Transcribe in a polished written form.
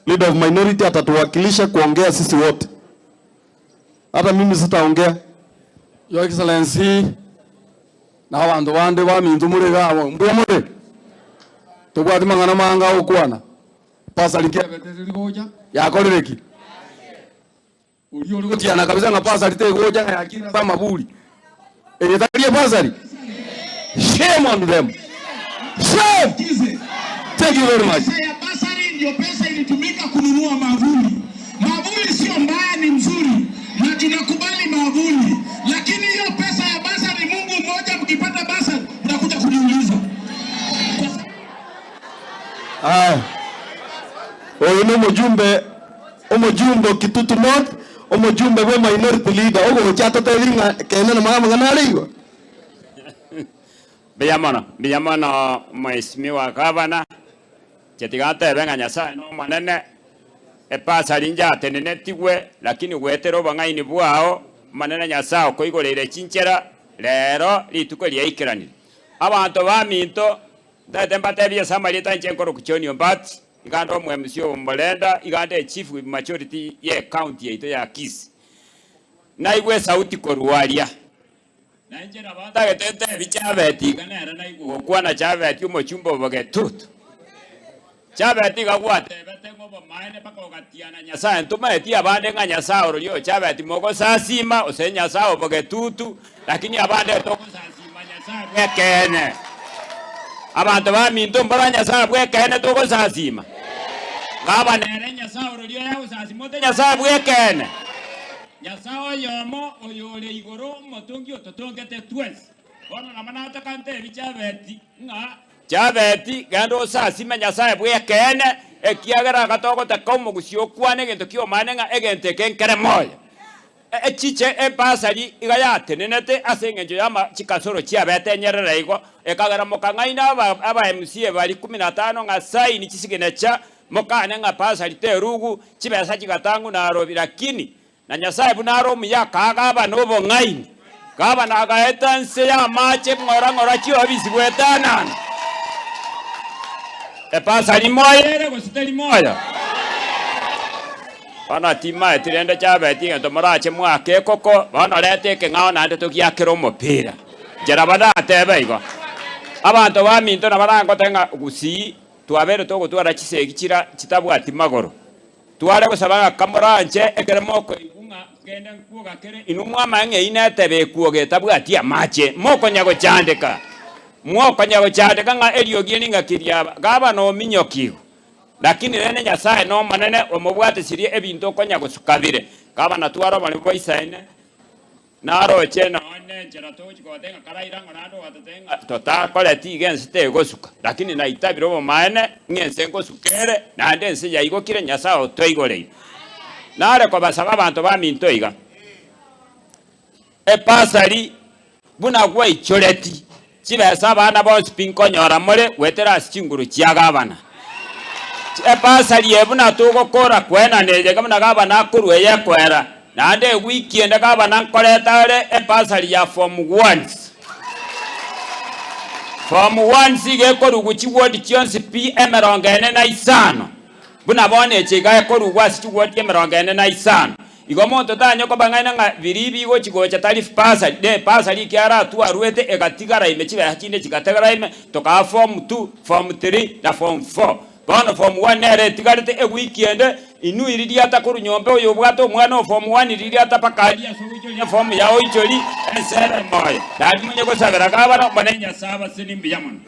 leader of minority atatuwakilisha kuongea sisi wote. Hata mimi sitaongea. Your Excellency, na bantu bande ba mintu muri gabo mbuya muri tugwati mangana manga ukwana pasali kia beteri goja yakorereki uri uri gutiana kabisa nga pasali te goja yakira ba mabuli eyetalie pasali. Shame on them. Shame. Thank you very much. Pesa ya basari ndio pesa ilitumika kununua mavuli. Mavuli sio mbaya, ni mzuri na tunakubali mavuli, lakini hiyo pesa ya basari, Mungu mmoja, mkipata basari mnakuja kuniuliza. Oyo mujumbe Kitutu North, mujumbe wa minority leader ogo chato telinga kena na mama nganaliwa. Biyamana mheshimiwa gavana chetigate benga Nyasaye no manene epasari njate nenetigwe lakini gwetero bangaini bwao manene Nyasaye ko igorere chinchera lero lituko lyeikeranire abantu baminto ndatemba bya samarita nchenkoro kuchonio mbati igando mwemsio mbolenda igande chief with majority ye county yeito ya Kisii na igwe sauti korualia na njera bata getete bichabeti kana era na igwo kwana chabeti umuchumbo bogetutu chabeti gagwate bete ngobo maene paka ogatiana Nyasaye ntuma eti abande nga Nyasaye oryo chabeti mogo sasima ose Nyasaye bogetutu lakini abande toko sasima Nyasaye bwekene abantu baminto mbara Nyasaye bwekene toko sasima ngaba nere Nyasaye oryo yao sasima te Nyasaye bwekene Nyasaye yomo oyole igoro motongi ototongete twes bona namana atakante bichabeti nga chabeti gando sasima Nyasaye bwekene ekiagara gatoko takomo gusiokwane gento kio manenga egente kenkere moya echiche epasari igayate nenete asengenjo yama chikasoro chiabete nyerere igo ekagara mokangaina aba MCA bali 15 nga saini chisigenecha mokane nga pasari terugu chibesa chigatangu na robi lakini na Nyasaye bunaro muyaka gaba nobo ngaini gaba na gaeta nse ya mache ngora chio bisibwetana epasari moya go siteli moya bana tima etirende chabeti ngento marache mwake koko bana leteke ngao nande tokiakira omopira jera bada tebe igo abantu baminto na barango tenga gusi twabere togo twara chisegi chira chitabwati magoro tware gusaba kamoranche ekeremoko igunga genda nkuga kere inumwa mange inetebe kuoge tabwati amache moko nyago chandeka nga eriogie nga kiria gaba no minyokigo lakini rene Nyasaye no manene omubwate sirie ebinto konya gusukabire gaba na twaro bali boisaine naro chena one jera tochi ko tenga karaira ngorando watatenga tota koleti gense te gosuka lakini na itabiro bo maene ngense ngosukere na ndense ya igokire Nyasaye toigore nare ko basaba abantu baminto iga epasari buna gwa ichoreti chibesa abana bose pinkonyora muri wetera chinguru chiagabana epasari ebuna tugokora kwena neje kamuna gabana kurwe yekwera nande weekend gabana nkoretare epasari ya form 1 sige korugu chiwodi chionsi PM rongene na isano buna bone chiga korugu asichiwodi emerongene na isano igomonto tanyo ko bangaina nga biribi go chigocha tarifu pasari de pasari kiara tu aruete egatigara imechiba hakinde chigategara ime toka form 2 form 3 na form 4 bona form 1 nere tigarete e weekend inu iridi ata kuru nyombe oyo bwato mwana form 1 iridi ata pakali asubijo nya form ya oicholi esere moyo dadi munye ko sagara kabana banenya saba sinimbi yamon